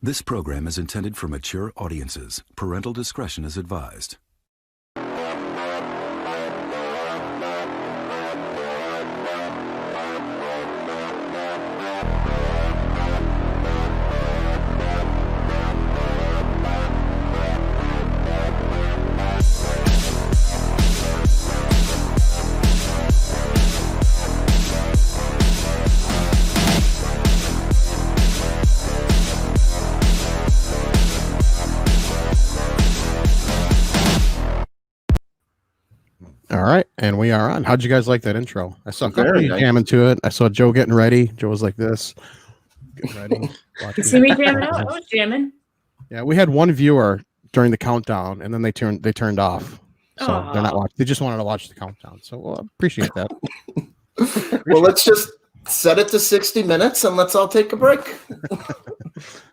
This program is intended for mature audiences. Parental discretion is advised. All right, and we are on. How'd you guys like that intro? I saw a couple of you jamming to it. I saw Joe getting ready. Joe was like this, getting ready. You see me jamming out? I was jamming. Yeah, we had one viewer during the countdown, and then they turned off. So they're not watching. They just wanted to watch the countdown. So I appreciate that. Well, let's just set it to 60 minutes and let's all take a break.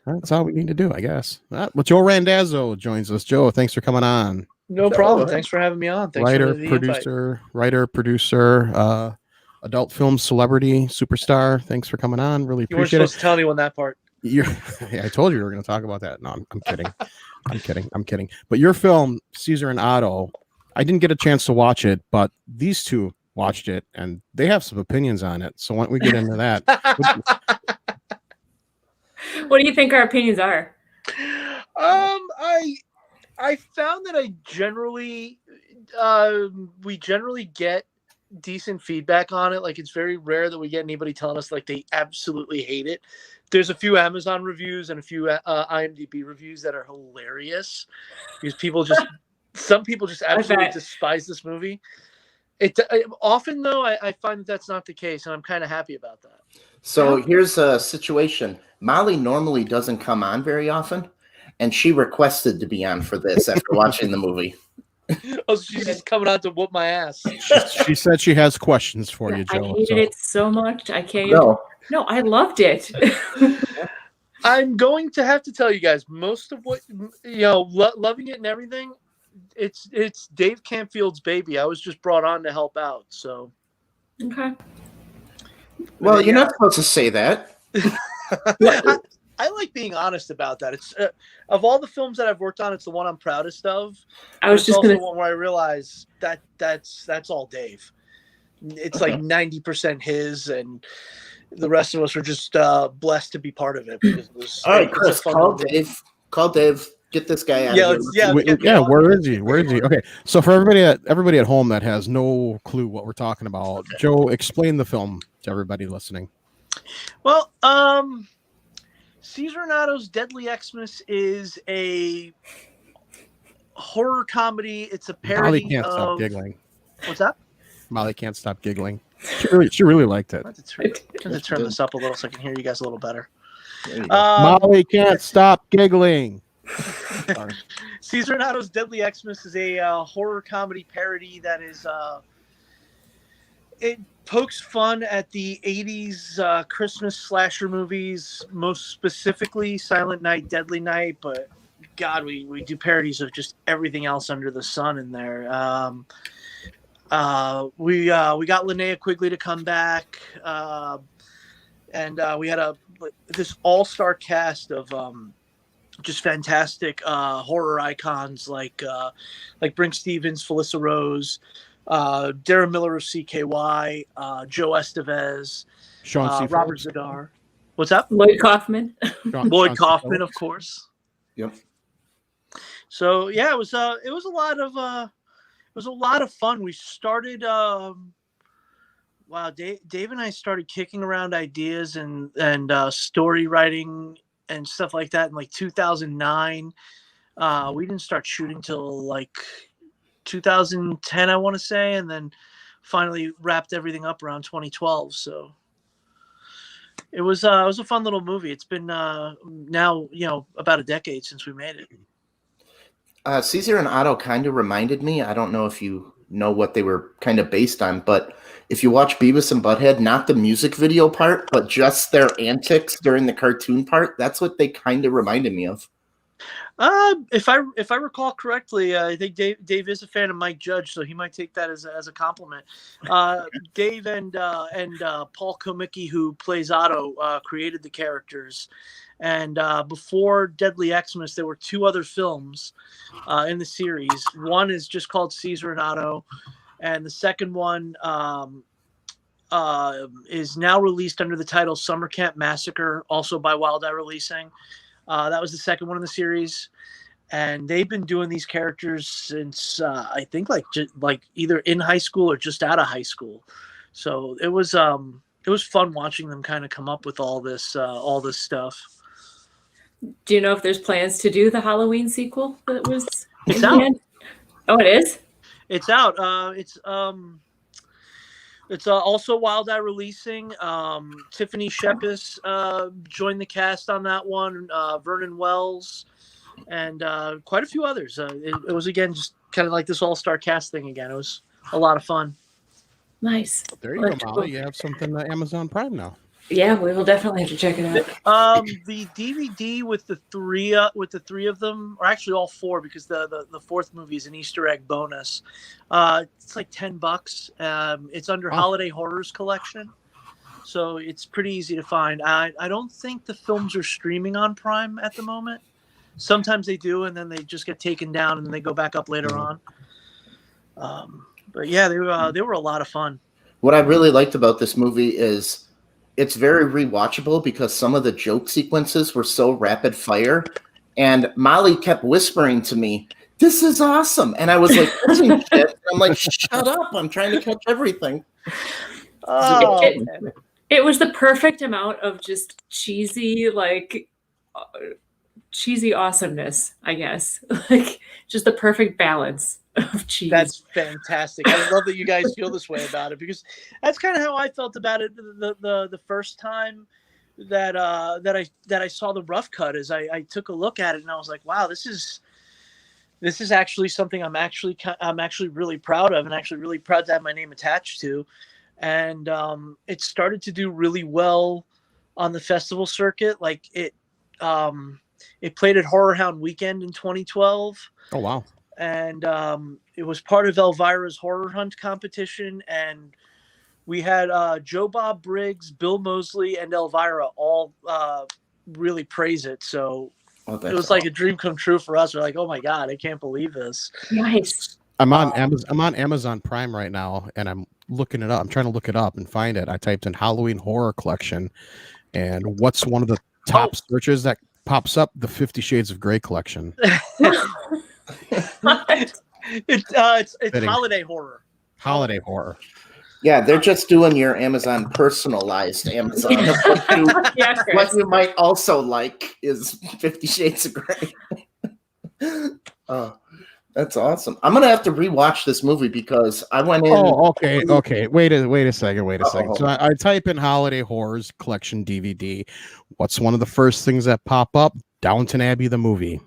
That's all we need to do, I guess. Well, Joe Randazzo joins us. Joe, thanks for coming on. No problem. Thanks for having me on. Thanks writer, for the producer, adult film celebrity, superstar. Thanks for coming on. Really You weren't appreciate supposed to tell anyone that part. Yeah, I told you we were going to talk about that. No, I'm kidding. I'm kidding. But your film, Caesar and Otto, I didn't get a chance to watch it, but these two watched it, and they have some opinions on it. So why don't we get into that? What do you think our opinions are? I found that we generally get decent feedback on it. Like, it's very rare that we get anybody telling us like they absolutely hate it. There's a few Amazon reviews and a few IMDb reviews that are hilarious because some people just absolutely despise this movie. Often though, I find that that's not the case, and I'm kind of happy about that. So here's a situation. Molly normally doesn't come on very often, and she requested to be on for this after watching the movie. Oh, so she's just coming out to whoop my ass. She said she has questions for you, Joe. I hated it so much. I can't. No, I loved it. I'm going to have to tell you guys, most of what, loving it and everything, it's Dave Campfield's baby. I was just brought on to help out, so. Okay. Well, you're not supposed to say that. I like being honest about that. It's of all the films that I've worked on, it's the one I'm proudest of. I was just the one where I realized that's all Dave. It's like 90% his, and the rest of us were just blessed to be part of it. Because it was, all right, Chris, call Dave. Call Dave. Get this guy out. Where is he? Okay, so for everybody at home that has no clue what we're talking about, okay. Joe, explain the film to everybody listening. Well, Caesar and Otto's Deadly Xmas is a horror comedy. It's a parody. Molly can't stop giggling. What's that? Molly can't stop giggling. She really liked it. I'm going to turn this up a little so I can hear you guys a little better. Molly can't stop giggling. Caesar and Otto's Deadly Xmas is a horror comedy parody that is it pokes fun at the 80s Christmas slasher movies, most specifically Silent Night, Deadly Night, but God, we do parodies of just everything else under the sun in there. We got Linnea Quigley to come back, and we had this all-star cast of just fantastic horror icons like Brink Stevens, Felissa Rose, Darren Miller of CKY, Joe Estevez, Robert Zadar. What's up? Lloyd Kaufman. Lloyd Kaufman, of course. Yep. So yeah, it was a lot of fun. We started. Dave and I started kicking around ideas and story writing and stuff like that in like 2009. We didn't start shooting till like 2010, I want to say, and then finally wrapped everything up around 2012. So it was a fun little movie. It's been now about a decade since we made it. Caesar and Otto kind of reminded me. I don't know if you know what they were kind of based on, but if you watch Beavis and Butthead, not the music video part, but just their antics during the cartoon part, that's what they kind of reminded me of. If I recall correctly, I think Dave is a fan of Mike Judge, so he might take that as a compliment. Dave and Paul Komicki, who plays Otto, created the characters, And before Deadly Xmas, there were 2 other films in the series. One is just called Caesar and Otto, and the second one is now released under the title Summer Camp Massacre, also by Wild Eye Releasing. That was the second one in the series, and they've been doing these characters since I think like either in high school or just out of high school. So it was fun watching them kind of come up with all this stuff. Do you know if there's plans to do the Halloween sequel that was? It's out. Oh, it is. It's out. It's also Wild Eye Releasing. Tiffany Shepis joined the cast on that one. Vernon Wells, and quite a few others. It was again just kind of like this all-star cast thing again. It was a lot of fun. Nice. There you go, Molly. You have something Amazon Prime now. Yeah, we will definitely have to check it out. The DVD with the three of them, or actually all 4, because the fourth movie is an Easter egg bonus. It's like $10. It's under Holiday Horrors Collection, so it's pretty easy to find. I don't think the films are streaming on Prime at the moment. Sometimes they do, and then they just get taken down, and then they go back up later on. But yeah, they were a lot of fun. What I really liked about this movie is it's very rewatchable because some of the joke sequences were so rapid fire, and Molly kept whispering to me, "This is awesome," and I was like, shit. I'm like, "Shut up! I'm trying to catch everything." It was the perfect amount of just cheesy awesomeness, I guess. Like just the perfect balance of cheese. That's fantastic. I love that you guys feel this way about it, because that's kind of how I felt about it the first time that I saw the rough cut. Is I took a look at it and I was like, wow, this is actually something I'm actually really proud of, and actually really proud to have my name attached to. And it started to do really well on the festival circuit. Like it played at Horror Hound Weekend in 2012. Oh wow. And it was part of Elvira's Horror Hunt competition, and we had Joe Bob Briggs, Bill Moseley, and Elvira all really praise it. So it was like a dream come true for us. We're like, oh my god, I can't believe this. Nice. I'm on Amazon Prime right now, and I'm looking it up. I'm trying to look it up and find it. I typed in Halloween Horror Collection, and what's one of the top searches that pops up? The 50 Shades of Grey collection. It's holiday horror. Holiday horror. Yeah, they're just doing your Amazon personalized Amazon. What you might also like is 50 Shades of Grey. That's awesome. I'm gonna have to rewatch this movie because I went in. Oh, okay. Wait a second. So I type in Holiday Horrors Collection DVD. What's one of the first things that pop up? Downton Abbey the movie.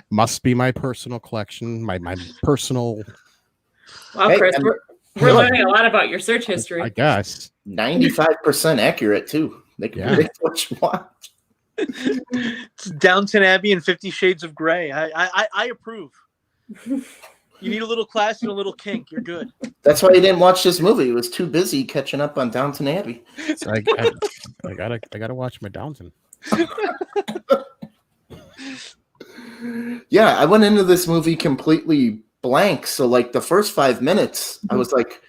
Must be my personal collection, my personal. Wow, Chris, we're learning a lot about your search history. I guess 95% accurate too. They can predict what you want. It's Downton Abbey and 50 Shades of Grey. I approve. You need a little class and a little kink. You're good. That's why he didn't watch this movie. He was too busy catching up on Downton Abbey. So I gotta watch my Downton. Yeah, I went into this movie completely blank. So like the first 5 minutes, I was like,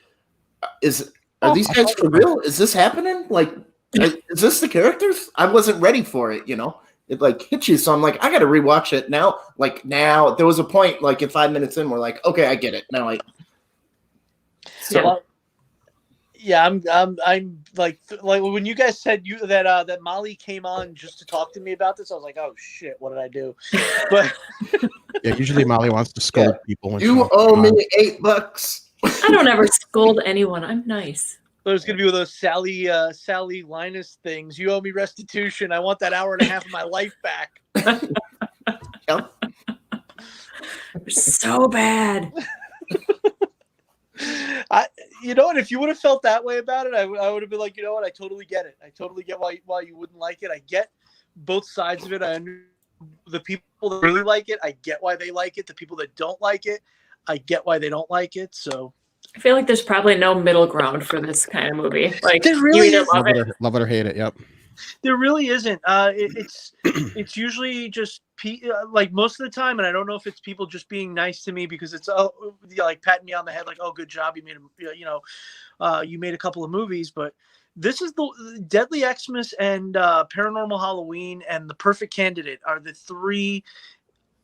are these guys for real? Is this happening? Like, is this the characters? I wasn't ready for it, It like hits you. So I'm like, I gotta rewatch it now. Like now there was a point like in 5 minutes in, we're like, okay, I get it. Now I'm like when you guys said that Molly came on just to talk to me about this, I was like, oh shit, what did I do? But yeah, usually Molly wants to scold people. When you owe me $8. I don't ever scold anyone. I'm nice. There's gonna be one of those Sally Linus things. You owe me restitution. I want that hour and a half of my life back. Yep. You're so bad. If you would have felt that way about it, I would have been like, you know what, I totally get it. I totally get why you wouldn't like it. I get both sides of it. The people that really like it, I get why they like it. The people that don't like it, I get why they don't like it. So I feel like there's probably no middle ground for this kind of movie. Like there really you either love it or hate it. Yep. There really isn't. It's usually just like most of the time, and I don't know if it's people just being nice to me because it's like patting me on the head, like, oh, good job, you made you made a couple of movies, but this is the Deadly Xmas and Paranormal Halloween and The Perfect Candidate are the three.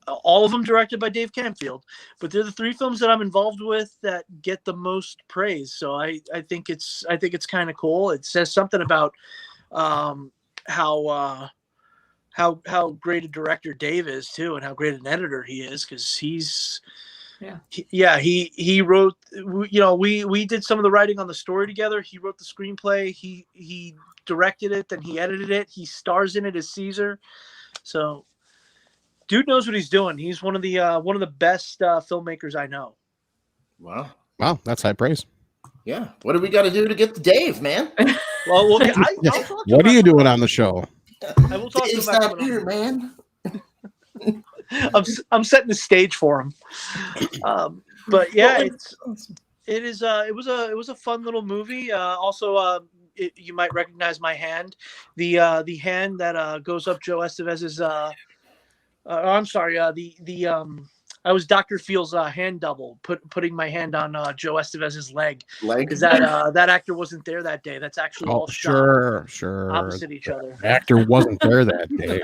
All of them directed by Dave Canfield, but they're the three films that I'm involved with that get the most praise. So I think it's kind of cool. It says something about how great a director Dave is too, and how great an editor he is, because he wrote. We did some of the writing on the story together. He wrote the screenplay. He directed it, then he edited it. He stars in it as Caesar. So. Dude knows what he's doing. He's one of the best filmmakers I know. Wow, that's high praise. Yeah. What do we got to do to get the Dave, man? Well, what are you doing on the show? I will talk Dave's to him not here, man. I'm setting the stage for him. But yeah, it was a fun little movie. Also, you might recognize my hand, the hand that goes up Joe Estevez's. I'm sorry. I was Dr. Feel's hand double, putting my hand on Joe Estevez's leg because that actor wasn't there that day. That's actually all shot opposite each other. The actor wasn't there that day.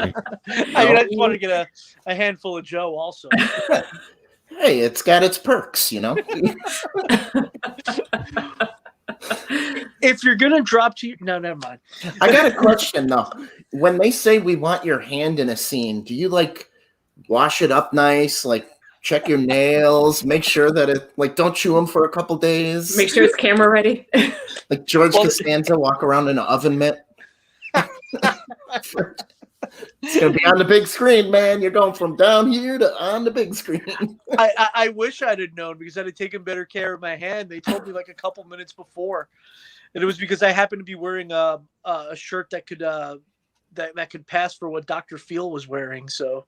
I just wanted to get a handful of Joe also. Hey, it's got its perks, you know. If you're gonna drop to no, never mind. I got a question though. When they say we want your hand in a scene, do you like wash it up nice, like check your nails, make sure that it don't chew them for a couple days, Make sure it's camera ready. like George Costanza walk around in an oven mitt? It's gonna be on the big screen, man. You're going from down here to on the big screen. I wish I'd have known because I'd have taken better care of my hand. They told me like a couple minutes before, and it was because I happened to be wearing a shirt that could that could pass for what Dr. Feel was wearing. So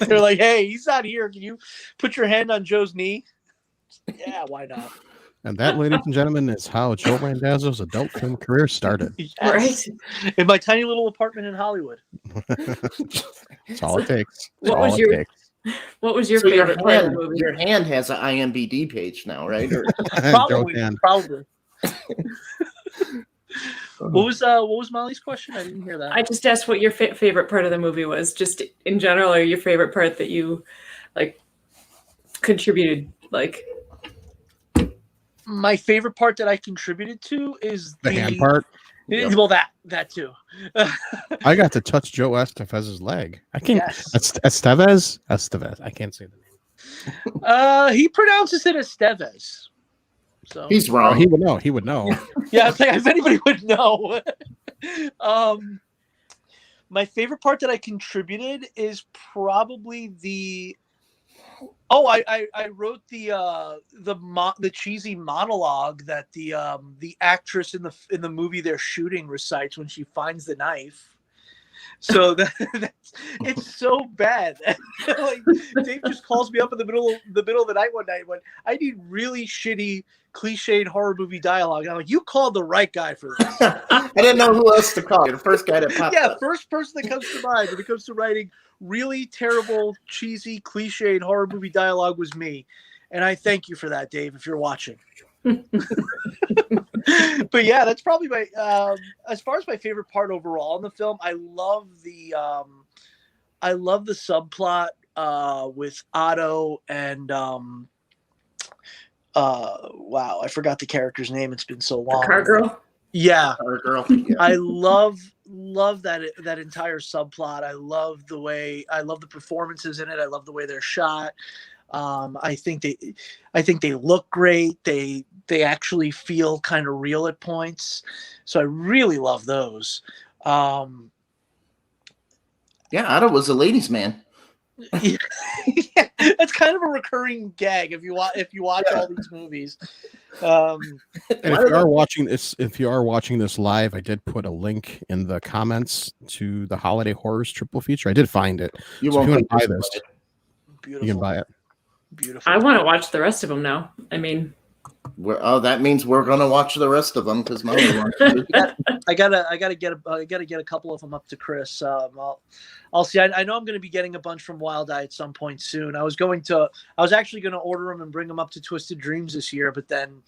they're like, "Hey, he's not here. Can you put your hand on Joe's knee?" Yeah, why not? And that, ladies and gentlemen, is how Joe Randazzo's adult film career started. Yes. Right. In my tiny little apartment in Hollywood. That's all it takes. What was your So favorite part of the movie? your hand has an IMDb page now, right? Probably. What was Molly's question? I didn't hear that. I just asked what your favorite part of the movie was, just in general, or your favorite part that you like contributed, like. My favorite part that I contributed to is the hand part. Well, that too. I got to touch Joe Estevez's leg. I can't. Yes. Estevez. I can't say the name. He pronounces it Estevez. So He's wrong. Oh, he would know. He would know. Yeah, I was like, if anybody would know. My favorite part that I contributed is probably the. Oh, I wrote the cheesy monologue that the actress in the movie they're shooting recites when she finds the knife. So it's so bad. Like Dave just calls me up in the middle of the night one night when I need really shitty cliched horror movie dialogue. I'm like, you called the right guy for this. I didn't know who else to call. You're the first guy that popped up. First person that comes to mind when it comes to writing really terrible, cheesy, cliched horror movie dialogue was me. And I thank you for that, Dave, if you're watching. But yeah, that's probably my as far as my favorite part overall in the film. I love the subplot with Otto and wow, I forgot the character's name. It's been so long. The car girl. Yeah, Car girl. Yeah. I love that entire subplot. I love the performances in it. I love the way they're shot. I think they look great. They actually feel kind of real at points. So I really love those. Yeah, Otto was a ladies' man. Yeah, that's kind of a recurring gag if you watch all these movies. And if you are watching this live, I did put a link in the comments to the Holiday Horrors triple feature. I did find it. You So if won't you want to think buy this, Beautiful. you can buy it. Beautiful. I want to watch the rest of them now. I mean, That means we're gonna watch the rest of them because Molly wants to. I gotta get a couple of them up to Chris. I'll see. I know I'm going to be getting a bunch from Wild Eye at some point soon. I was actually going to order them and bring them up to Twisted Dreams this year, but then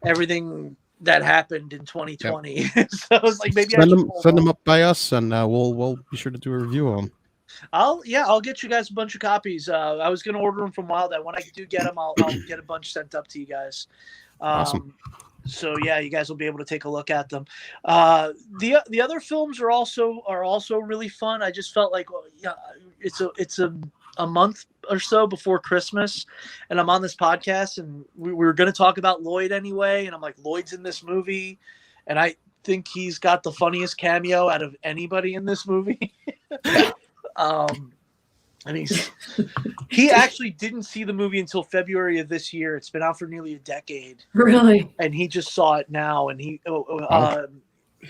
everything that happened in 2020, so I was like, maybe send them up by us, and we'll be sure to do a review of them. I'll get you guys a bunch of copies. I was going to order them from Wild Eye. When I do get them, I'll get a bunch sent up to you guys. Awesome. So yeah, you guys will be able to take a look at them. The other films are also really fun. I just felt like it's a month or so before Christmas, and I'm on this podcast, and we were going to talk about Lloyd anyway, and I'm like, Lloyd's in this movie, and I think he's got the funniest cameo out of anybody in this movie. And he actually didn't see the movie until February of this year. It's been out for nearly a decade. Really? And he just saw it now. And he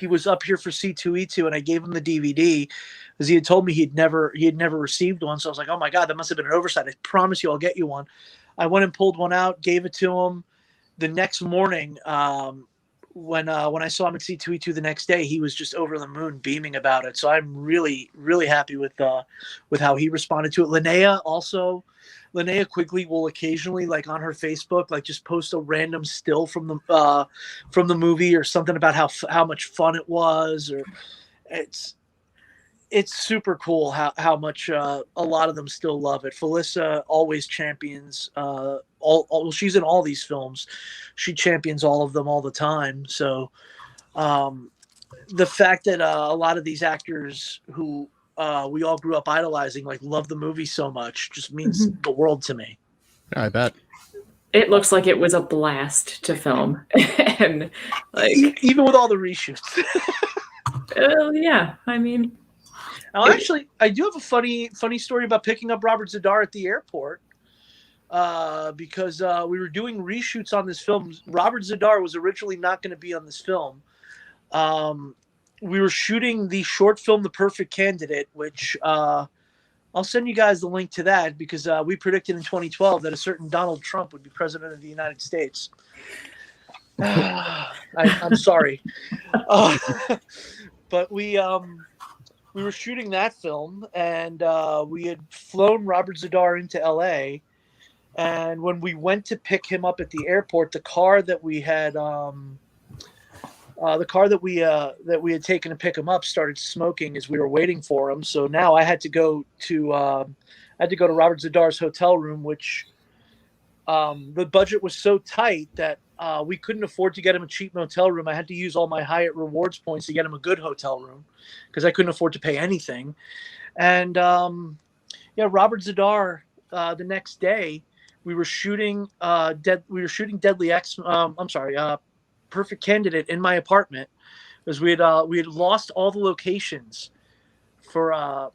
was up here for C2E2, and I gave him the DVD because he had told me he had never received one. So I was like, oh my God, that must have been an oversight. I promise you I'll get you one. I went and pulled one out, gave it to him. The next morning, when I saw him at C2E2 the next day, he was just over the moon, beaming about it. So I'm really, really happy with how he responded to it. Linnea Quigley will occasionally, like on her Facebook, like just post a random still from the movie or something about how much fun it was. Or it's super cool how much a lot of them still love it. Felissa always champions she's in all these films. She champions all of them all the time. So the fact that a lot of these actors who we all grew up idolizing, like, love the movie so much just means the world to me. I bet. It looks like it was a blast to film. And like even with all the reshoots. Yeah, I mean, actually, I do have a funny story about picking up Robert Zadar at the airport. Because we were doing reshoots on this film. Robert Zadar was originally not going to be on this film. We were shooting the short film, The Perfect Candidate, which I'll send you guys the link to that because we predicted in 2012 that a certain Donald Trump would be president of the United States. I'm sorry. But we were shooting that film, and we had flown Robert Zadar into LA. And when we went to pick him up at the airport, the car that we had taken to pick him up started smoking as we were waiting for him. So now I had to go to Robert Zadar's hotel room, which the budget was so tight that we couldn't afford to get him a cheap motel room. I had to use all my Hyatt rewards points to get him a good hotel room because I couldn't afford to pay anything. And Robert Zadar, the next day, we were shooting Perfect Candidate in my apartment because we had lost all the locations for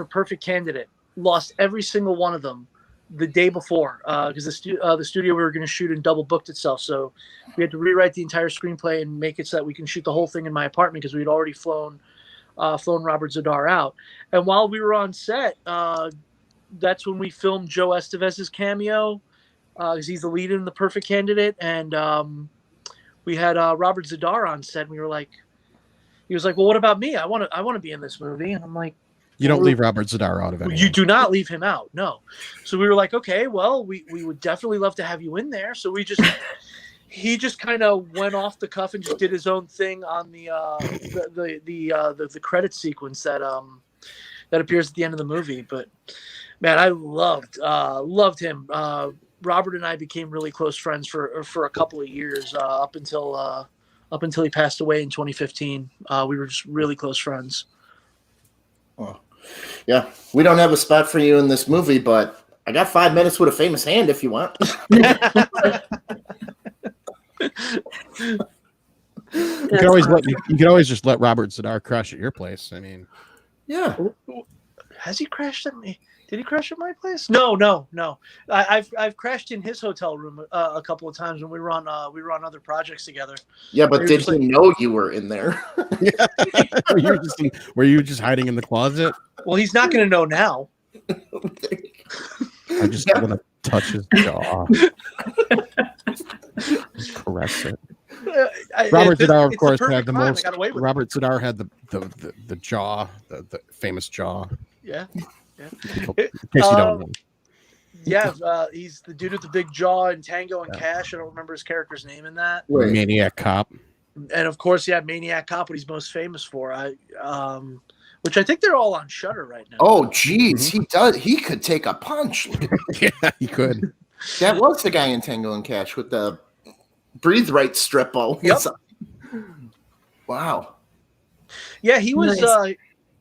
Perfect Candidate. Lost every single one of them the day before because the studio we were going to shoot in double booked itself. So we had to rewrite the entire screenplay and make it so that we can shoot the whole thing in my apartment because we had already flown Robert Zadar out. And while we were on set, that's when we filmed Joe Estevez's cameo because he's the lead in The Perfect Candidate. And we had Robert Zadar on set, and he was like, well, what about me? I want to be in this movie. And I'm like, you don't leave Robert Zadar out of anything. You do not leave him out. No. So we were like, okay, well, we would definitely love to have you in there. So he just kind of went off the cuff and just did his own thing on the credit sequence that appears at the end of the movie. But man, I loved him. Robert and I became really close friends for a couple of years up until he passed away in 2015. We were just really close friends. Oh. Yeah, we don't have a spot for you in this movie, but I got 5 minutes with a famous hand if you want. You could always just let Robert Zadar crash at your place. I mean, yeah. Has he crashed at me? Did he crash at my place? No. I've crashed in his hotel room a couple of times when we were on other projects together. Yeah, but did he know you were in there? Yeah. Were you just hiding in the closet? Well, he's not going to know now. I just want to touch his jaw. That's it. Robert Z'Dar, of course, had the most. Robert Z'Dar had the jaw, the famous jaw. Yeah. In case you don't know. Yeah, he's the dude with the big jaw in Tango and Cash. I don't remember his character's name in that. Maniac Cop. And of course, Maniac Cop, what he's most famous for. Which I think they're all on Shudder right now. Oh, geez, he does. He could take a punch. Yeah, he could. That was the guy in Tango and Cash with the breathe right strip. Yep. Wow. Yeah, he was. Nice.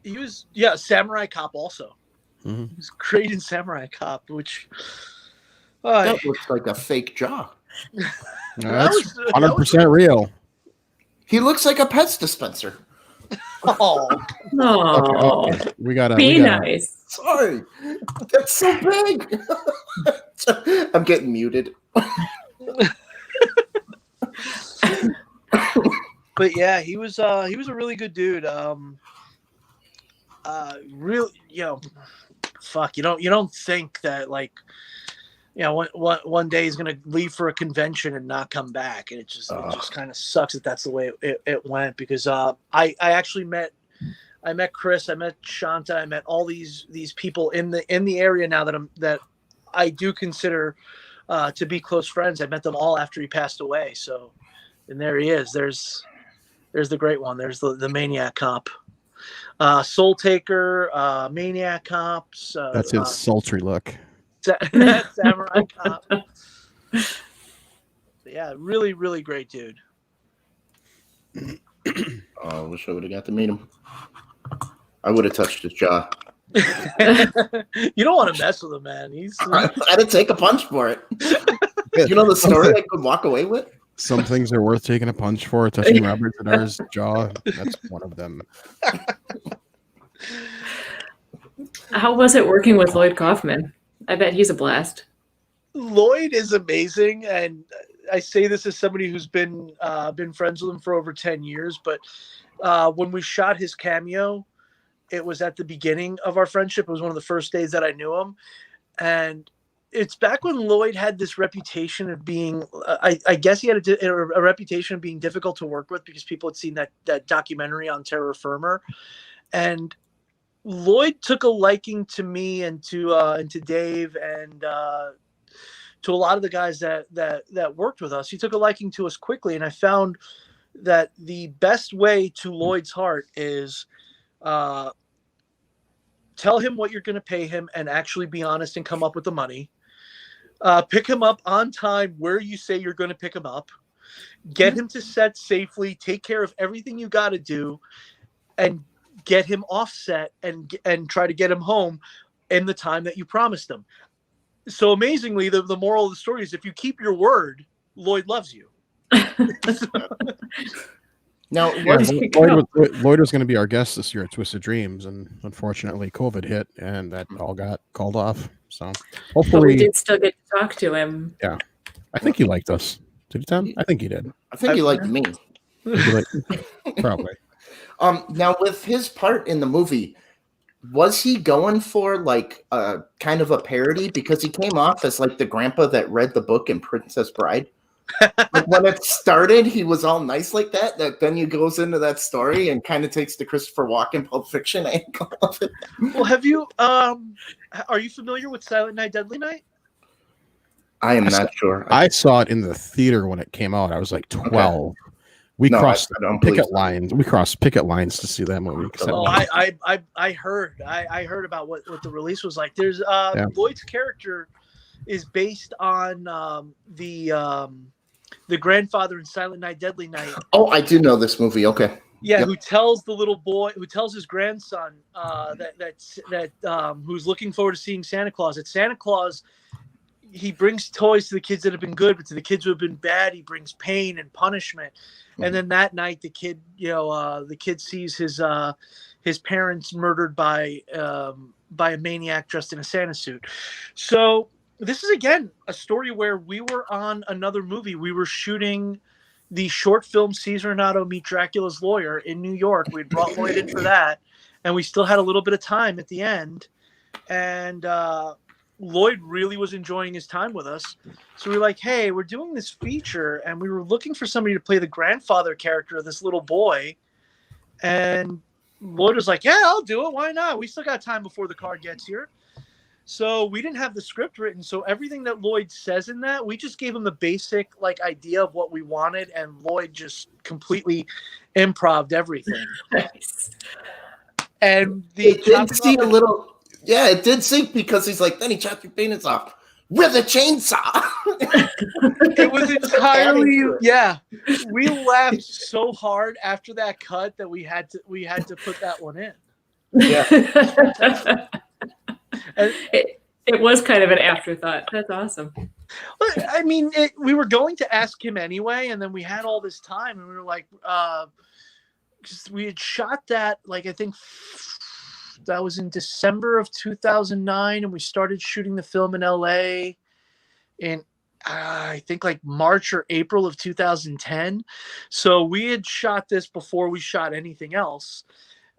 He was. Yeah, Samurai Cop also. Mm-hmm. He was great in Samurai Cop, which. That looks like a fake jaw. That's 100% real. He looks like a Pets dispenser. Oh, Okay. We gotta Be nice. Sorry, that's so big. I'm getting muted. but yeah, he was a really good dude. Real, fuck. You don't think that like, one day he's gonna leave for a convention and not come back, and it just kind of sucks that that's the way it went. Because I actually met Chris, I met Shanta, I met all these people in the area now that I do consider to be close friends. I met them all after he passed away. So, and there he is. There's the great one. There's the Maniac Cop, Soul Taker, Maniac Cops. That's his sultry look. Samurai Cop. Yeah, really, really great dude. I wish I would have got to meet him. I would have touched his jaw. You don't want to mess with him, man. I'd take a punch for it. You know the story I could walk away with? Some things are worth taking a punch for. Touching Robert Z'Dar's jaw, that's one of them. How was it working with Lloyd Kaufman? I bet he's a blast. Lloyd is amazing, and I say this as somebody who's been friends with him for over 10 years. But when we shot his cameo, it was at the beginning of our friendship. It was one of the first days that I knew him, and it's back when Lloyd had this reputation of being. I guess he had a reputation of being difficult to work with because people had seen that documentary on Terror Firmer, and Lloyd took a liking to me and to Dave and to a lot of the guys that worked with us. He took a liking to us quickly, and I found that the best way to Lloyd's heart is tell him what you're going to pay him and actually be honest and come up with the money. Pick him up on time where you say you're going to pick him up. Get him to set safely. Take care of everything you got to do, and get him offset and try to get him home in the time that you promised him. So amazingly, the moral of the story is if you keep your word, Lloyd loves you. Now, Lloyd was going to be our guest this year at Twisted Dreams, and unfortunately COVID hit and that all got called off. So hopefully But we did still get to talk to him. Yeah. I think he liked us. Did he, Tom? I think he did. I think he liked me. Probably. Now, with his part in the movie, was he going for like a kind of a parody? Because he came off as like the grandpa that read the book in Princess Bride. Like when it started, he was all nice like that. That then he goes into that story and kind of takes the Christopher Walken Pulp Fiction angle of it. Well, have you? Are you familiar with Silent Night, Deadly Night? I am not sure. I saw it in the theater when it came out. I was like 12. Okay. We crossed picket lines. We crossed picket lines to see that movie. Oh, I heard about what the release was like. There's Lloyd's character is based on the grandfather in Silent Night, Deadly Night. Oh, I do know this movie. Okay. Yeah, yep. Who tells the little boy, who tells his grandson that who's looking forward to seeing Santa Claus. That Santa Claus, he brings toys to the kids that have been good, but to the kids who have been bad, he brings pain and punishment. And then that night, the kid sees his parents murdered by a maniac dressed in a Santa suit. So this is again a story where we were on another movie. We were shooting the short film Caesar and Otto Meet Dracula's Lawyer in New York. We brought Lloyd in for that, and we still had a little bit of time at the end. And Lloyd really was enjoying his time with us. So we were like, hey, we're doing this feature, and we were looking for somebody to play the grandfather character of this little boy. And Lloyd was like, yeah, I'll do it. Why not? We still got time before the car gets here. So we didn't have the script written. So everything that Lloyd says in that, we just gave him the basic idea of what we wanted, and Lloyd just completely improv'd everything. Nice. And it did see a little. Yeah, it did sink because he's like, then he chopped your penis off with a chainsaw. It was entirely, yeah. We laughed so hard after that cut that we had to put that one in. Yeah. It was kind of an afterthought. That's awesome. I mean, we were going to ask him anyway, and then we had all this time, and we were like, because we had shot that, I think that was in December of 2009, and we started shooting the film in LA in I think March or April of 2010. So we had shot this before we shot anything else,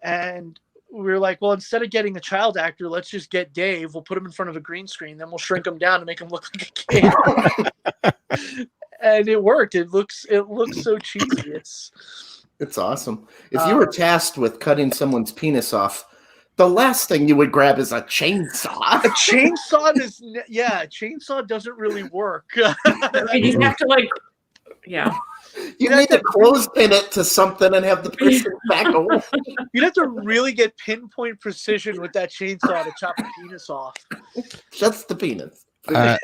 and we were like, well, instead of getting a child actor, let's just get Dave. We'll put him in front of a green screen, then we'll shrink him down to make him look like a kid. And it worked. It looks so cheesy. It's awesome. If you were tasked with cutting someone's penis off, the last thing you would grab is a chainsaw. A chainsaw doesn't really work. I mean, you have to yeah. You need to clothespin it to something and have the person back away. You'd have to really get pinpoint precision with that chainsaw to chop the penis off. Just the penis.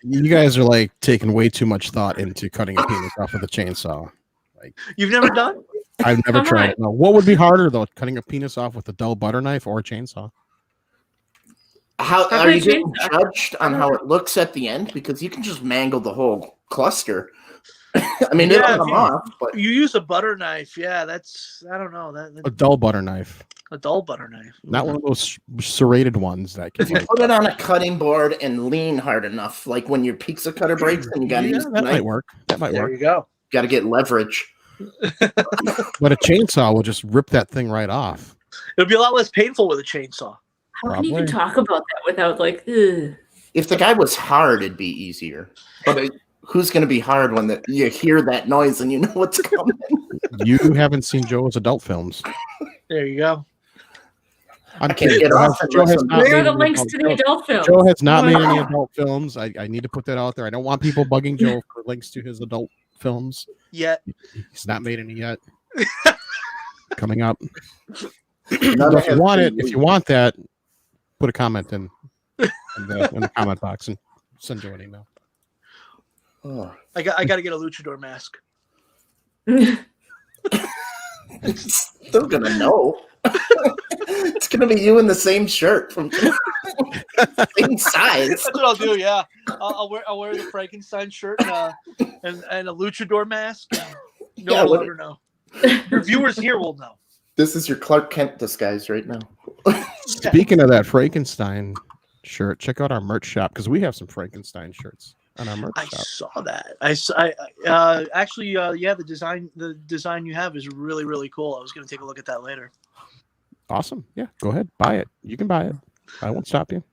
You guys are taking way too much thought into cutting a penis off with a chainsaw. You've never done? I've never tried it. No. What would be harder though, cutting a penis off with a dull butter knife or a chainsaw? How are you getting judged on how it looks at the end? Because you can just mangle the whole cluster. I mean, it'll come off, but you use a butter knife. Yeah, I don't know. A dull butter knife. A dull butter knife. Not one of those serrated ones that can. If you put it on a cutting board and lean hard enough, like when your pizza cutter breaks and you got to use the knife. Might work. That might work. There you go. Got to get leverage. But a chainsaw will just rip that thing right off. It'll be a lot less painful with a chainsaw. How can you even talk about that without ugh? If the guy was hard, it'd be easier. But who's going to be hard when you hear that noise and you know what's coming? You haven't seen Joe's adult films. There you go. I'm kidding. Where are the links to the adult films? Joe has not made any adult films. I need to put that out there. I don't want people bugging Joe for links to his adult films. Yet. He's not made any yet. Coming up. If you want that, put a comment in the comment box and send Joe an email. Oh. I got to get a luchador mask. Still gonna know. It's gonna be you in the same shirt from same size. That's what I'll do. Yeah, I'll wear the Frankenstein shirt and a luchador mask. No one will ever know. Your viewers here will know. This is your Clark Kent disguise right now. Speaking of that Frankenstein shirt, check out our merch shop because we have some Frankenstein shirts on our merch shop. I saw that. Actually, the design you have is really, really cool. I was going to take a look at that later. Awesome. Yeah, go ahead, buy it. You can buy it. I won't stop you.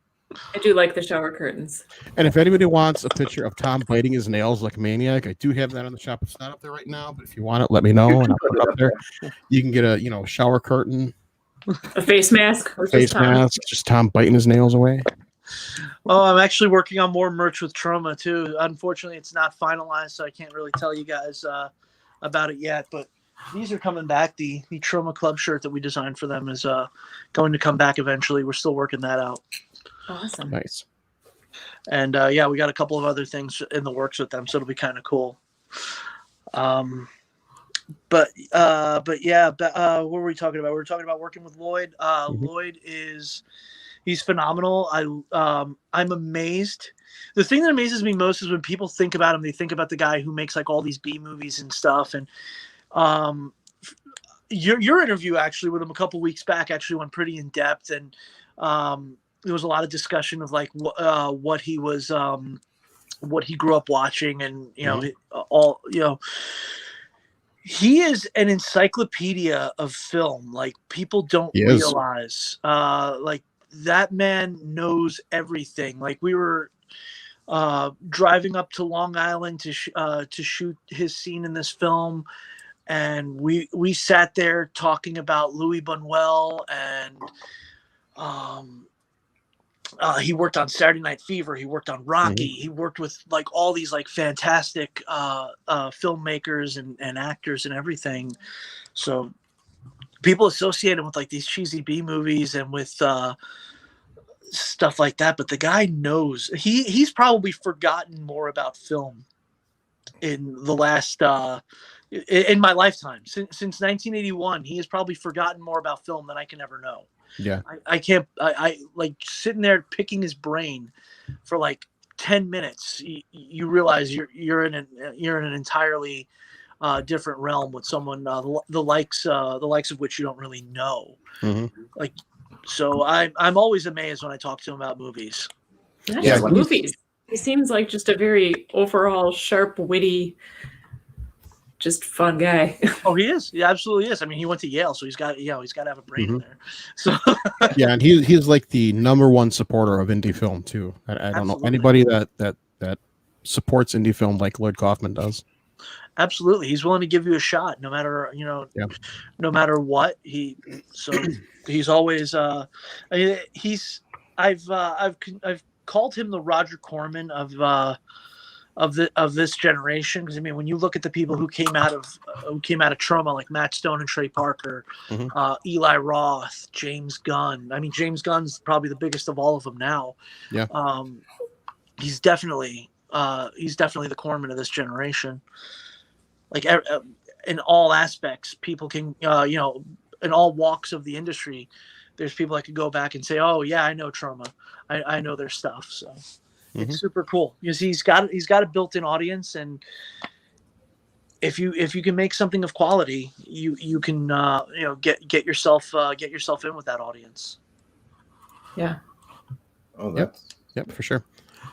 I do like the shower curtains. And if anybody wants a picture of Tom biting his nails like a maniac, I do have that on the shop. It's not up there right now, but if you want it, let me know and I'll put it up there. You can get a shower curtain, a face mask, just Tom biting his nails away. Oh, I'm actually working on more merch with Trauma too. Unfortunately, it's not finalized, so I can't really tell you guys about it yet. But these are coming back. The Trauma Club shirt that we designed for them is going to come back eventually. We're still working that out. Awesome. Nice. And we got a couple of other things in the works with them, so it'll be kind of cool. But what were we talking about? We were talking about working with Lloyd. Lloyd he's phenomenal. I'm amazed. The thing that amazes me most is when people think about him, they think about the guy who makes like all these B movies and stuff. And your interview actually with him a couple weeks back actually went pretty in depth, and there was a lot of discussion of like what he was, what he grew up watching, and he is an encyclopedia of film. Like people don't realize, like that man knows everything. Like we were driving up to Long Island to shoot his scene in this film, and we sat there talking about Louis Buñuel, and he worked on Saturday Night Fever, he worked on Rocky, he worked with like all these like fantastic filmmakers and actors and everything. So people associate him with like these cheesy B movies and with stuff like that, but the guy knows. He's probably forgotten more about film in the last in my lifetime. Since 1981, he has probably forgotten more about film than I can ever know. Yeah. I like sitting there picking his brain for like 10 minutes. You realize you're in an entirely different realm with someone the likes of which you don't really know. Like, so I'm always amazed when I talk to him about movies. Not Yeah, just movies. He seems like just a very overall sharp, witty, just fun guy. Oh, he is. He absolutely is. I mean, he went to Yale, so he's got to have a brain in there. So Yeah, and he's like the #1 supporter of indie film too. I don't know anybody that supports indie film like Lloyd Kaufman does. Absolutely, he's willing to give you a shot, no matter no matter what. He's always I've called him the Roger Corman of this generation, because I mean, when you look at the people who came out of Trauma, like Matt Stone and Trey Parker, Eli Roth, James Gunn. I mean, James Gunn's probably the biggest of all of them now. Yeah, he's definitely the Corman of this generation. Like in all aspects, people can in all walks of the industry, there's people that could go back and say, oh yeah, I know Trauma, I know their stuff. So it's super cool because he's got a built-in audience, and if you can make something of quality, you can get yourself in with that audience. Yeah. Oh, yep, for sure.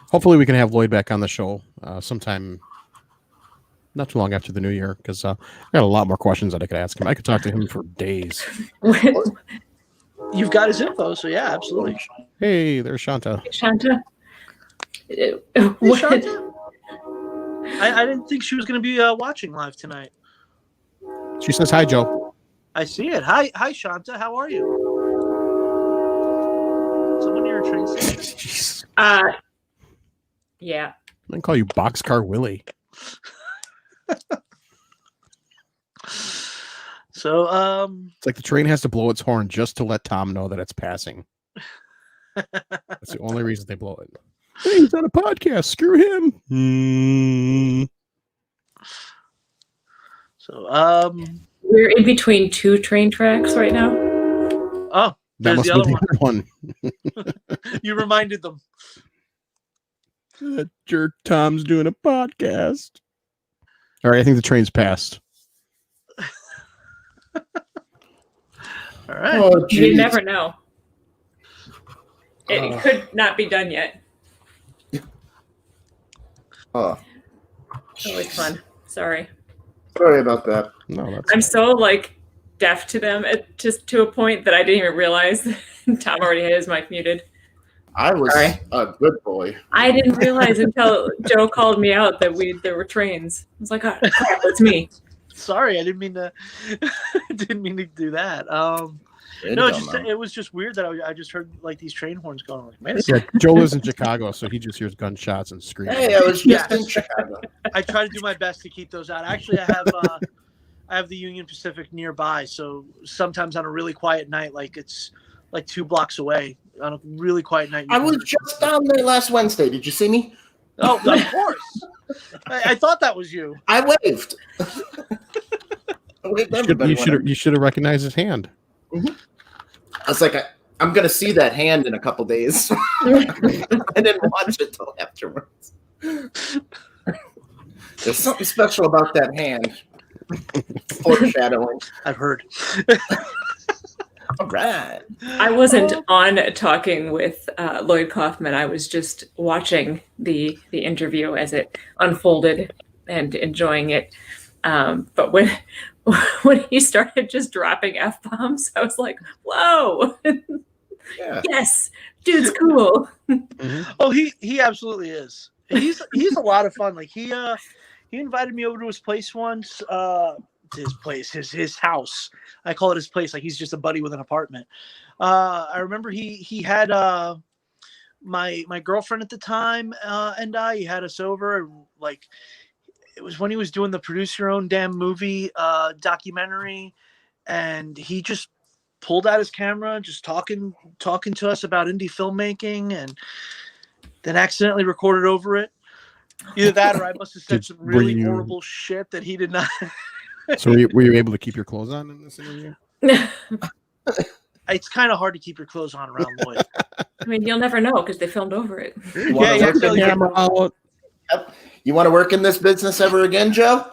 Hopefully we can have Lloyd back on the show sometime not too long after the new year, because I got a lot more questions that I could ask him. I could talk to him for days. You've got his info, so yeah, absolutely. Hey, there's Shanta. Shanta. Hey, Shanta? I didn't think she was going to be watching live tonight. She says hi, Joe. I see it. Hi, Shanta. How are you? Someone near a train station? Yeah. I'm gonna call you Boxcar Willie. So it's like the train has to blow its horn just to let Tom know that it's passing. That's the only reason they blow it. Hey, he's on a podcast. Screw him. So we're in between two train tracks right now. Oh, that must the be other the one. other one. You reminded them. That jerk Tom's doing a podcast. All right, I think the train's passed. All right. Oh, You never know. It could not be done yet. Oh, Always fun. Sorry. sorry about that. No, that's I'm so deaf to them just to a point that I didn't even realize Tom already had his mic muted. I was Sorry. a good boy. I didn't realize until Joe called me out that there were trains. I was like, oh, crap, that's me. Sorry, I didn't mean to do that. It was just weird that I just heard these train horns going. Like, man, yeah, Joe lives in Chicago, so he just hears gunshots and screams. Hey, I was just in Chicago. I try to do my best to keep those out. Actually, I have the Union Pacific nearby, so sometimes on a really quiet night, it's 2 blocks away, on a really quiet night. I was just down there last Wednesday. Did you see me? Oh, of course. I thought that was you. I waved. You should have recognized his hand. Mm-hmm. I was like, I'm going to see that hand in a couple days. I didn't watch it till afterwards. There's something special about that hand. Foreshadowing. I've heard. All right. I wasn't on talking with Lloyd Kaufman. I was just watching the interview as it unfolded and enjoying it. But when he started just dropping F-bombs, I was like, whoa. Yeah. Yes, dude's cool. Oh, he absolutely is. He's a lot of fun. Like he invited me over to his place once. His house. I call it his place. Like he's just a buddy with an apartment. I remember he had my girlfriend at the time and he had us over. And, like it was when he was doing the Produce Your Own Damn Movie documentary, and he just pulled out his camera, just talking to us about indie filmmaking, and then accidentally recorded over it. Either that, or I must have said some really horrible shit that he did not. So were you able to keep your clothes on in this interview? It's kind of hard to keep your clothes on around Lloyd. I mean, you'll never know because they filmed over it. You want to work in this business ever again, Joe?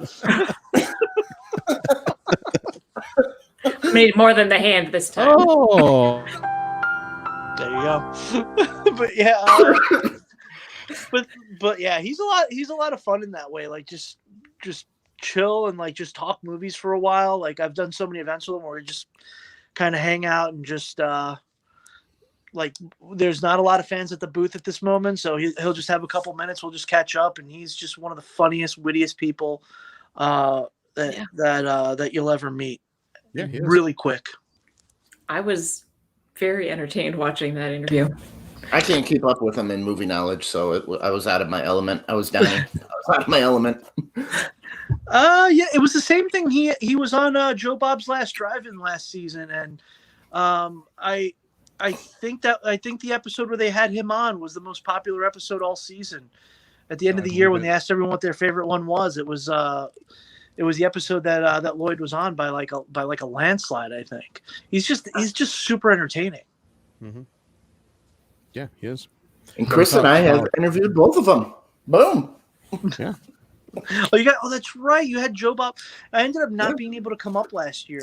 Made more than the hand this time. Oh, there you go. But yeah, but yeah, he's a lot of fun in that way. Like just chill and like just talk movies for a while. Like I've done so many events with him where we just kind of hang out and just like there's not a lot of fans at the booth at this moment, so he'll just have a couple minutes. We'll just catch up, and he's just one of the funniest, wittiest people that you'll ever meet. yeah, Really quick. I was very entertained watching that interview. I can't keep up with him in movie knowledge, so I was out of my element. I was dying. I was out of my element. Yeah, it was the same thing. He was on Joe Bob's Last Drive-In last season, and I think the episode where they had him on was the most popular episode all season. At the end of the year, when they asked everyone what their favorite one was, it was the episode that Lloyd was on by like a landslide. I think he's just super entertaining. Mm-hmm. Yeah, he is. And Chris and I have interviewed both of them. Boom. Yeah. Oh, that's right. You had Joe Bob. I ended up not being able to come up last year.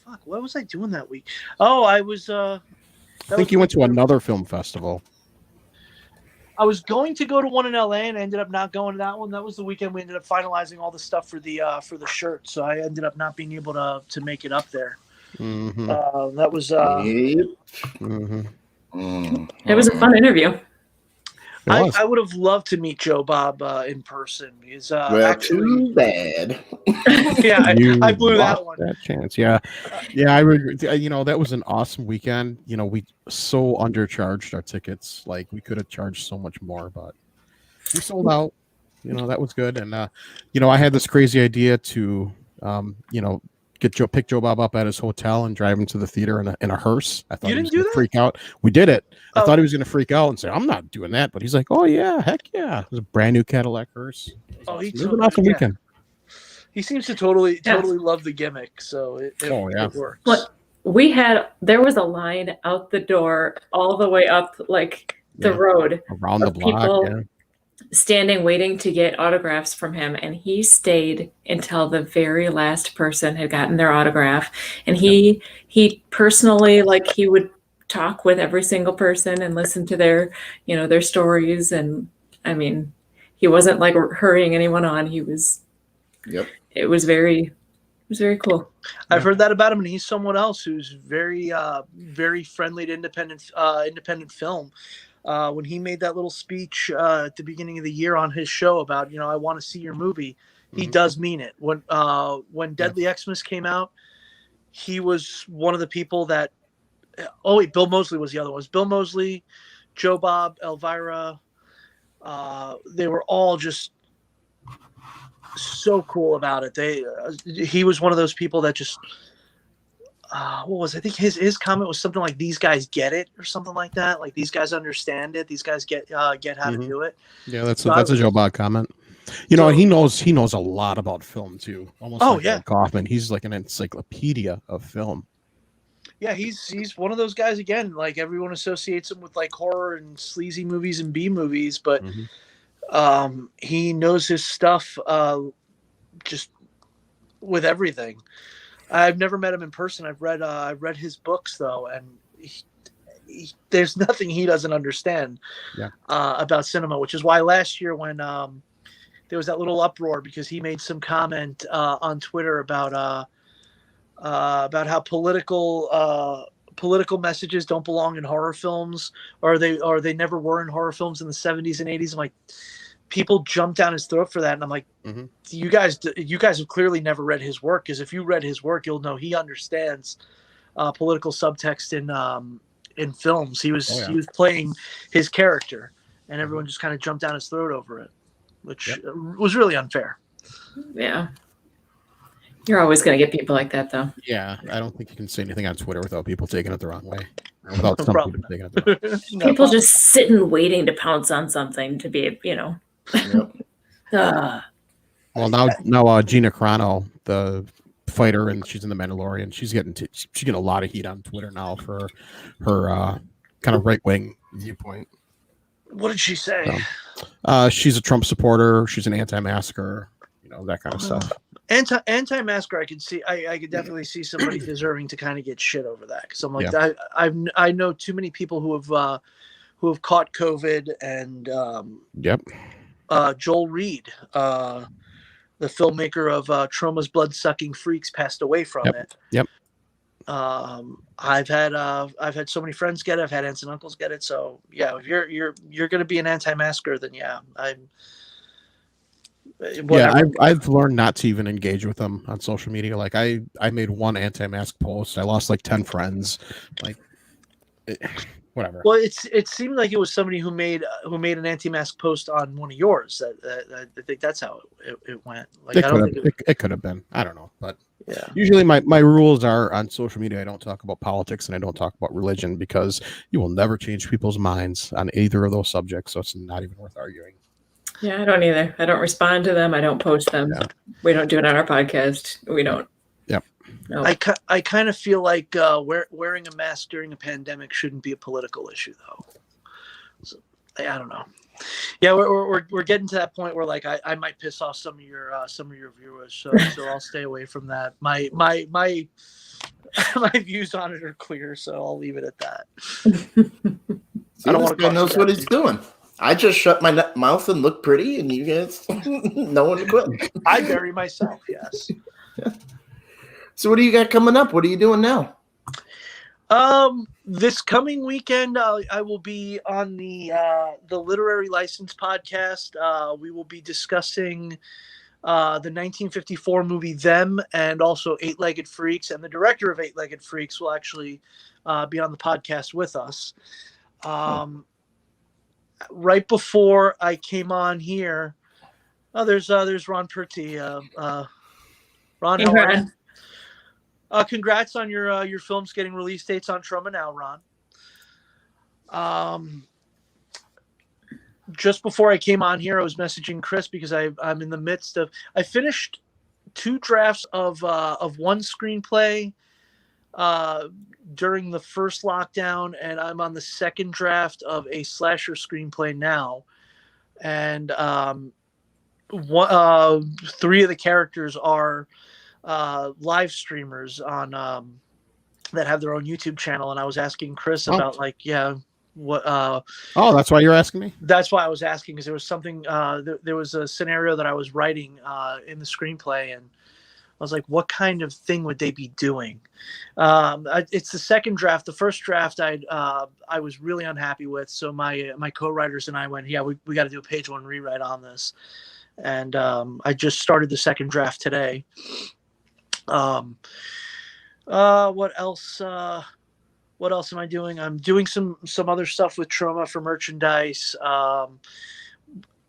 Fuck, what was I doing that week? Oh, I was. I think you went to another film festival. I was going to go to one in LA, and I ended up not going to that one. That was the weekend we ended up finalizing all the stuff for the shirt. So I ended up not being able to make it up there. Mm-hmm. That was. It was a fun interview. I would have loved to meet Joe Bob in person because actually, too bad. Yeah, I blew that one. That chance, yeah. I regret. That was an awesome weekend. We so undercharged our tickets. Like we could have charged so much more, but we sold out. That was good. And I had this crazy idea to pick Joe Bob up at his hotel and drive him to the theater in a hearse. I thought he was going to freak out. We did it. I thought he was going to freak out and say, "I'm not doing that." But he's like, "Oh yeah, heck yeah!" It was a brand new Cadillac hearse. It was an awesome weekend. He seems to totally love the gimmick. So it works. But there was a line out the door all the way up the road around the block. People standing waiting to get autographs from him, and he stayed until the very last person had gotten their autograph. And he personally, he would talk with every single person and listen to their stories. And I mean, he wasn't hurrying anyone on. He was. Yep. It was very cool. I've heard that about him, and he's someone else who's very very friendly to independent film. When he made that little speech at the beginning of the year on his show about, I want to see your movie, he does mean it. When Deadly Xmas came out, he was one of the people that. Oh wait, Bill Moseley was the other one. It was Bill Moseley, Joe Bob, Elvira. They were all just so cool about it. He was one of those people that just. What was I think his comment was something like, "These guys get it" or something like that. Like these guys understand it. These guys get how to do it. Yeah, that's a Joe Bob comment. He knows a lot about film too. Almost like Kaufman. He's like an encyclopedia of film. Yeah, he's one of those guys again. Like everyone associates him with like horror and sleazy movies and B movies, but he knows his stuff just with everything. I've never met him in person. I've read his books though, and there's nothing he doesn't understand about cinema. Which is why last year when there was that little uproar because he made some comment on Twitter about how political political messages don't belong in horror films, or they never were in horror films in the 70s and 80s. I'm like, people jump down his throat for that, and I'm like, you guys have clearly never read his work, because if you read his work, you'll know he understands political subtext in films. He was playing his character, and everyone just kind of jumped down his throat over it, which was really unfair. Yeah. You're always going to get people like that, though. Yeah, I don't think you can say anything on Twitter without people taking it the wrong way. Or without some people taking it the wrong way. People just sitting waiting to pounce on something to be, you know. Well, now Gina Carano, the fighter, and she's in the Mandalorian. She's getting a lot of heat on Twitter now for her kind of right wing viewpoint. What did she say? So, she's a Trump supporter. She's an anti-masker. You know, that kind of stuff. Anti-masker, I could see. I could definitely see somebody deserving to kind of get shit over that, because I'm like, I know too many people who have caught COVID, and Joel Reed, the filmmaker of Troma's Blood-Sucking Freaks, passed away from it. Yep. I've had so many friends get it. I've had aunts and uncles get it. So yeah, if you're going to be an anti-masker, then I've learned not to even engage with them on social media. Like I made one anti-mask post. I lost like 10 friends. Like whatever. Well, it seemed like it was somebody who made an anti-mask post on one of yours. I think that's how it went. Like it could have been. I don't know, but usually my rules are on social media. I don't talk about politics and I don't talk about religion, because you will never change people's minds on either of those subjects. So it's not even worth arguing. Yeah, I don't either. I don't respond to them. I don't post them. Yeah. We don't do it on our podcast. We don't. Yep. No. I kind of feel like wearing a mask during a pandemic shouldn't be a political issue, though. So, I don't know. Yeah, we're getting to that point where like I might piss off some of your viewers, so I'll stay away from that. My views on it are clear, so I'll leave it at that. I don't want to knows what he's doing. I just shut my mouth and look pretty, and you guys, no one to quit. I bury myself, yes. So what do you got coming up? What are you doing now? This coming weekend, I will be on the Literary License podcast. We will be discussing the 1954 movie Them, and also Eight-Legged Freaks. And the director of Eight-Legged Freaks will actually be on the podcast with us. Right before I came on here, there's Ron Perty. Ron, hey, Ron. Congrats on your films getting release dates on Troma now, Ron. Just before I came on here, I was messaging Chris because I'm in the midst of. I finished 2 drafts of one screenplay during the first lockdown, and I'm on the second draft of a slasher screenplay now. And 3 of the characters are live streamers on that have their own YouTube channel, and I was asking Chris about what that's why you're asking me? That's why I was asking, because there was something there was a scenario that I was writing in the screenplay, and I was like, what kind of thing would they be doing? It's the second draft. The first draft I was really unhappy with, so my co-writers and I went, we got to do a page 1 rewrite on this, and I just started the second draft today. What else? What else am I doing? I'm doing some other stuff with Troma for merchandise.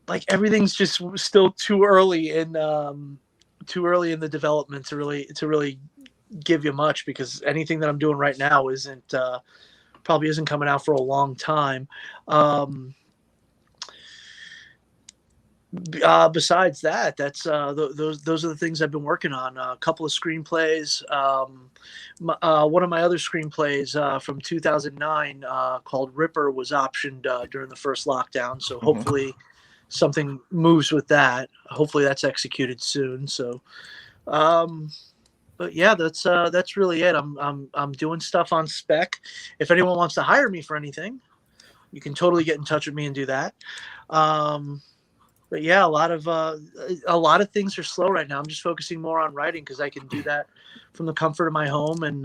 Like everything's just still too early in the development to really give you much, because anything that I'm doing right now probably isn't coming out for a long time. Besides that, that's those are the things I've been working on. A couple of screenplays. One of my other screenplays from 2009 called Ripper was optioned during the first lockdown. So hopefully something moves with that. Hopefully that's executed soon. So, but yeah, that's really it. I'm doing stuff on spec. If anyone wants to hire me for anything, you can totally get in touch with me and do that. But yeah, a lot of things are slow right now. I'm just focusing more on writing because I can do that from the comfort of my home and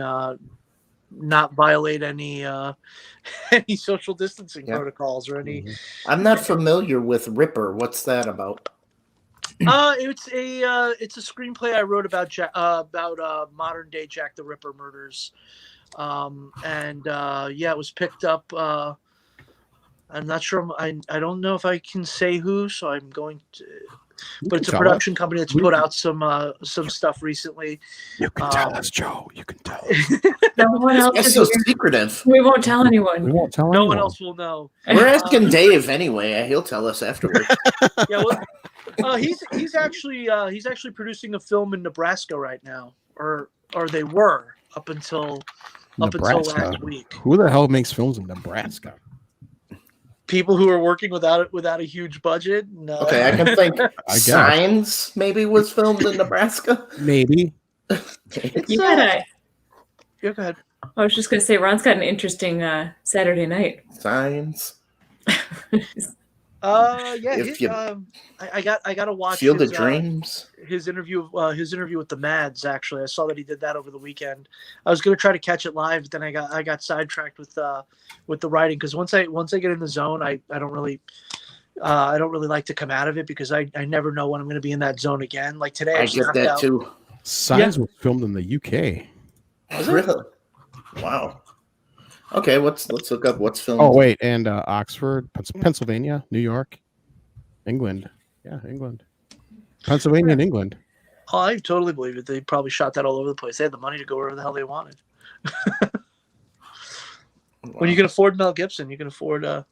not violate any any social distancing Yeah. protocols or any. I'm not familiar with Ripper. What's that about? It's a screenplay I wrote about modern day Jack the Ripper murders, and it was picked up. I'm not sure. I don't know if I can say who, so I'm going to. But it's a production company that's put out some stuff recently. You can tell us, Joe. You can tell us. No one else That's is so here. secretive. We won't tell anyone. We won't tell No anyone. one else will know. We're asking Dave anyway. He'll tell us afterwards. Yeah, well, he's actually producing a film in Nebraska right now, or they were up until last week. Who the hell makes films in Nebraska? People who are working without a huge budget. No. Okay, I can think. I guess. Signs maybe was filmed in Nebraska. Maybe. You gotta. Yeah, go ahead. I was just gonna say, Ron's got an interesting Saturday night. Signs. I gotta watch Field of Dreams. his interview with the Mads. Actually, I saw that he did that over the weekend. I was gonna try to catch it live, but then I got sidetracked with the writing, because once I get in the zone, I don't really like to come out of it, because I never know when I'm gonna be in that zone again. Like today, I get that too. Signs was filmed in the UK. Really? Wow. Okay, let's look up what's filmed. Oh wait, and Oxford, Pennsylvania, New York, England. Yeah, England, Pennsylvania, and England. Oh, I totally believe it. They probably shot that all over the place. They had the money to go wherever the hell they wanted. When you can afford Mel Gibson, you can afford. I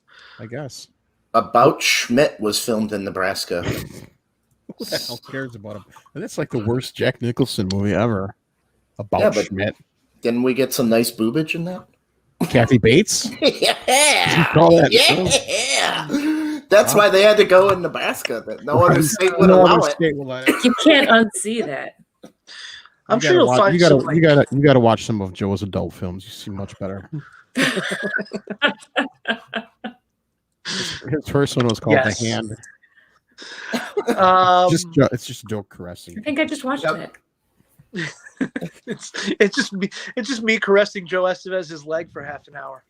guess. About Schmidt was filmed in Nebraska. Who the hell cares about him? And that's like the worst Jack Nicholson movie ever. About Yeah, but- Schmidt. Didn't we get some nice boobage in that? Kathy Bates. Yeah. You call that? Yeah. That's why they had to go in Nebraska. That no other state would No allow other it. state will let it. You can't unsee that. I'm sure you'll find some. You gotta watch some of Joe's adult films. You see much better. His first one was called Yes. The Hand. It's just Joe caressing. I think I just watched it. It's just me caressing Joe Estevez's leg for half an hour.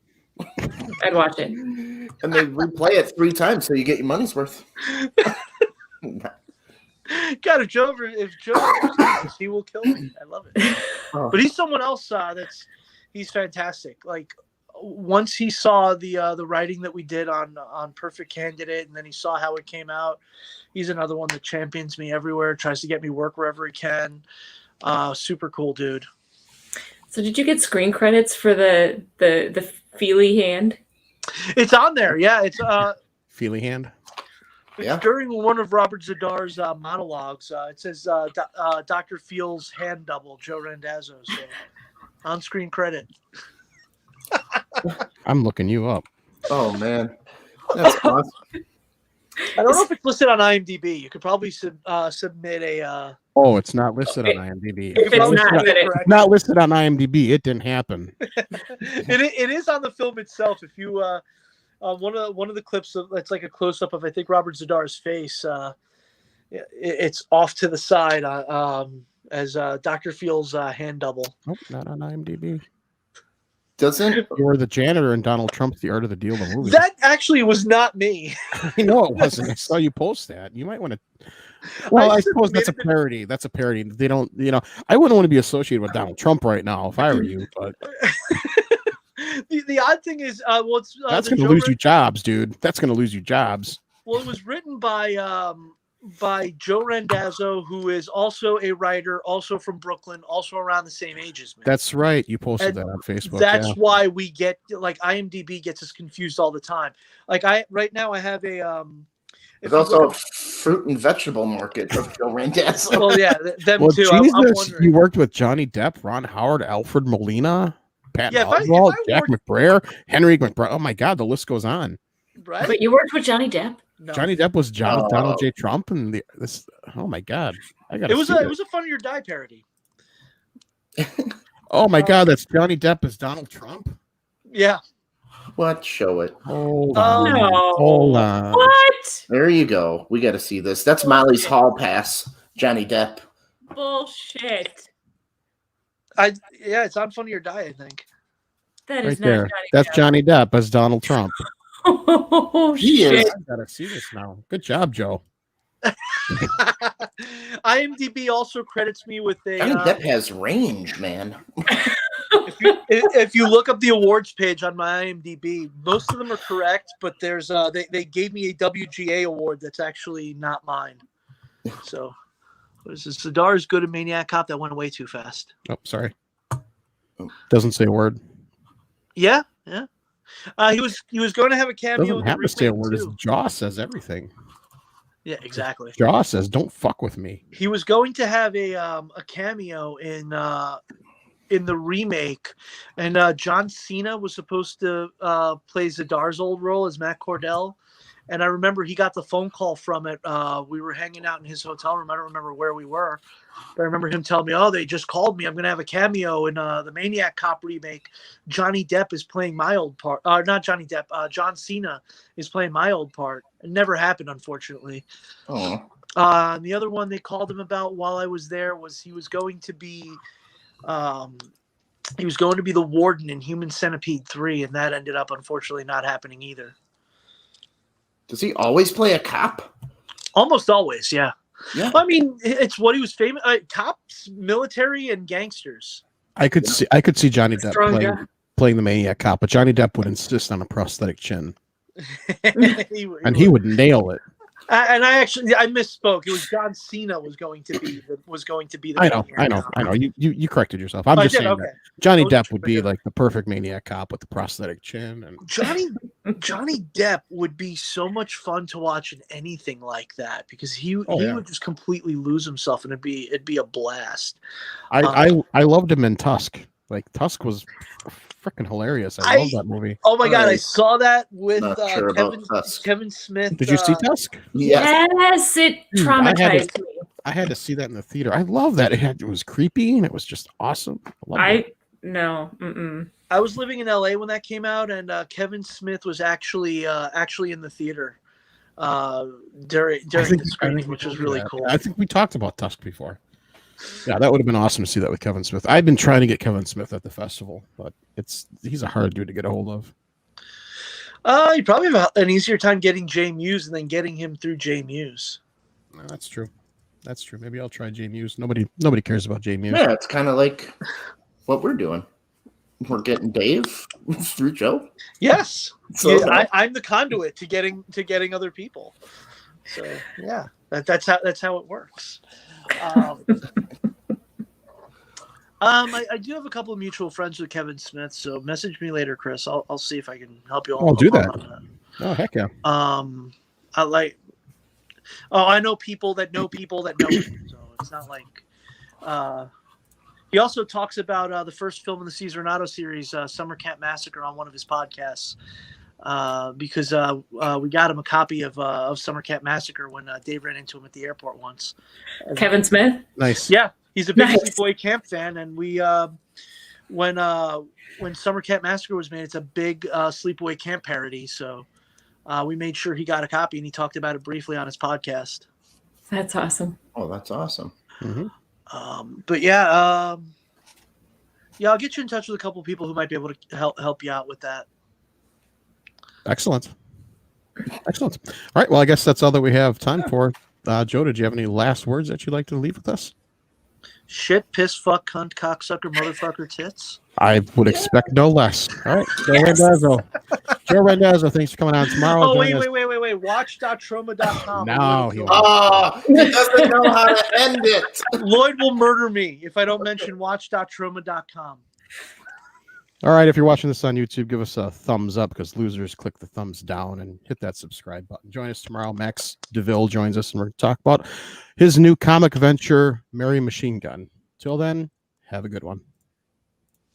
I'd watch it. And they replay it 3 times so you get your money's worth. God, if Joe he will kill me. I love it. Oh. But he's someone else he's fantastic. Like once he saw the writing that we did on Perfect Candidate, and then he saw how it came out, he's another one that champions me everywhere, tries to get me work wherever he can. Super cool dude. So did you get screen credits for the Feely hand? It's on there. Yeah, it's Feely Hand. Yeah. during one of Robert Zadar's monologues. It says Dr. Feel's hand double, Joe Randazzo. So on-screen credit. I'm looking you up. Oh man, that's awesome. I don't know if it's listed on IMDb. You could probably submit a. Oh, it's not listed on IMDb. If it's not, then It's not listed on IMDb. It didn't happen. It is on the film itself. If you one of the clips that's like a close up of, I think, Robert Zadar's face. It's off to the side as Dr. Feel's hand double. Nope, not on IMDb. Doesn't You were the janitor in Donald Trump's The Art of the Deal, the movie. That actually was not me. I know it wasn't. I saw you post that. You might want to. Well, I suppose that's a submitted parody. That's a parody. They don't, I wouldn't want to be associated with Donald Trump right now if I were you, but the odd thing is, that's going to lose you jobs, dude. That's going to lose you jobs. Well, it was written by Joe Randazzo, who is also a writer, also from Brooklyn, also around the same age as me. That's right. You posted And that on Facebook. That's yeah. why we get, like, IMDb gets us confused all the time. Like right now I have a There's also a fruit and vegetable market of Joe Randazzo. well, yeah, them Well, too. Jesus, I'm wondering. you worked with Johnny Depp, Ron Howard, Alfred Molina, Pat Yeah, if I Oswalt, Jack worked- McBrayer, Henry McBrayer. Oh my God, the list goes on. Right? But you worked with Johnny Depp? No. Johnny Depp was Oh. Donald J. Trump, and this. Oh my God, I got It was a Funny or Die parody. Oh my God, that's Johnny Depp as Donald Trump. Yeah. What? Show it. Hold Oh, on, no. hold on. What? There you go. We got to see this. That's Molly's hall pass. Johnny Depp. Bullshit. It's on Funny or Die, I think. That Right is not there. Johnny That's Depp. Johnny Depp as Donald Trump. Oh, He shit. is. I gotta see this now. Good job, Joe. IMDb also credits me with a. Johnny Depp has range, man. If you look up the awards page on my IMDb, most of them are correct, but there's they gave me a WGA award that's actually not mine. So, this is Sidar's good at Maniac Cop that went way too fast. Oh, sorry. Doesn't say a word. Yeah. He was going to have a cameo. Doesn't in the have to say a remake, word. His too. jaw says everything. Yeah, exactly. Jaw says, "Don't fuck with me." He was going to have a cameo in the remake, and John Cena was supposed to play Zidar's old role as Matt Cordell. And I remember he got the phone call from it. We were hanging out in his hotel room. I don't remember where we were, but I remember him telling me, "Oh, they just called me. I'm going to have a cameo in the Maniac Cop remake. Johnny Depp is playing my old part. Not Johnny Depp. John Cena is playing my old part." It never happened, unfortunately. Oh. The other one they called him about while I was there was he was going to be the warden in Human Centipede 3, and that ended up unfortunately not happening either. Does he always play a cop? Almost always, yeah. Yeah. I mean, it's what he was famous. Cops, military, and gangsters. I could see Johnny Depp Strong guy. playing the Maniac Cop, but Johnny Depp would insist on a prosthetic chin, and he would. would nail it. And I misspoke. It was John Cena was going to be the. I know. Maniac Cop. You corrected yourself. I'm I just did, saying okay. that Johnny Those Depp two would are be different. like the perfect Maniac Cop with the prosthetic chin. And Johnny Depp would be so much fun to watch in anything like that because he would just completely lose himself and it'd be a blast. I loved him in Tusk. Like Tusk was freaking hilarious. I love that movie. Oh my god, I Right. saw that with Not sure about Tusk. Kevin Smith. Did you see Tusk? Yes. Yes, it Dude, traumatized me. I had to see that in the theater. I love that. It was creepy and it was just awesome. No. Mm-mm. I was living in LA when that came out, and Kevin Smith was actually in the theater during the screening, which was really cool. I think we talked about Tusk before. Yeah, that would have been awesome to see that with Kevin Smith. I've been trying to get Kevin Smith at the festival, but he's a hard dude to get a hold of. You probably have an easier time getting Jay Muse than getting him through Jay Muse. No, that's true. That's true. Maybe I'll try Jay Muse. Nobody cares about Jay Muse. Yeah, it's kind of like what we're doing. We're getting Dave through Joe. Yes, So I'm the conduit to getting other people. So yeah, that's how it works. I do have a couple of mutual friends with Kevin Smith, so message me later, Chris. I'll see if I can help you all. I'll do that. on that. Oh heck yeah. I know people that know people that know people, so it's not like. He also talks about the first film in the Cesar Renato series, Summer Camp Massacre, on one of his podcasts. Because we got him a copy of Summer Camp Massacre when Dave ran into him at the airport once. Kevin Smith? Nice. Yeah, he's a big Nice. Sleepaway Camp fan, and we when Summer Camp Massacre was made, it's a big Sleepaway Camp parody. So we made sure he got a copy, and he talked about it briefly on his podcast. That's awesome. Oh, that's awesome. Mm-hmm. But yeah, I'll get you in touch with a couple of people who might be able to help you out with that. Excellent. All right. Well, I guess that's all that we have time for. Joe, did you have any last words that you'd like to leave with us? Shit, piss, fuck, cunt, cocksucker, motherfucker, tits. I would expect no less. All right. Joe Randazzo. Joe Randazzo, thanks for coming on tomorrow. Oh, Join us. wait. Watch.trauma.com. No, he He doesn't know how to end it. Lloyd will murder me if I don't mention watch.trauma.com. All right. If you're watching this on YouTube, give us a thumbs up because losers click the thumbs down and hit that subscribe button. Join us tomorrow. Max DeVille joins us and we're going to talk about his new comic venture, Mary Machine Gun. Till then, have a good one.